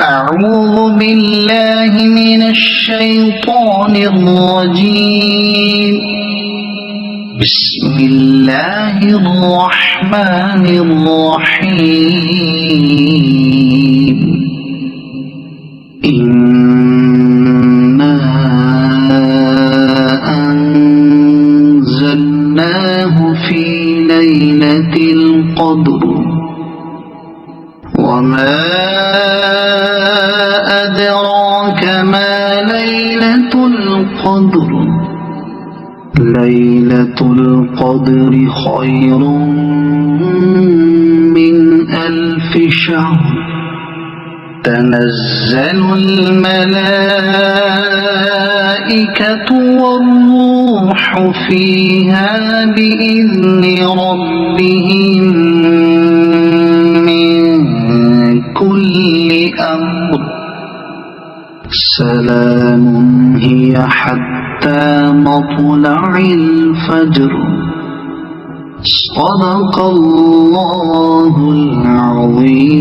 أعوذ بالله من الشيطان الرجيم. بسم الله الرحمن الرحيم. إنا أنزلناه في ليلة القدر وما أدراك ما ليلة القدر. ليلة القدر خير من 1000 شهر. تنزل الملائكة والروح فيها بإذن ربهم من كل أمر. سلام هي حتى مطلع الفجر. صدق الله العظيم.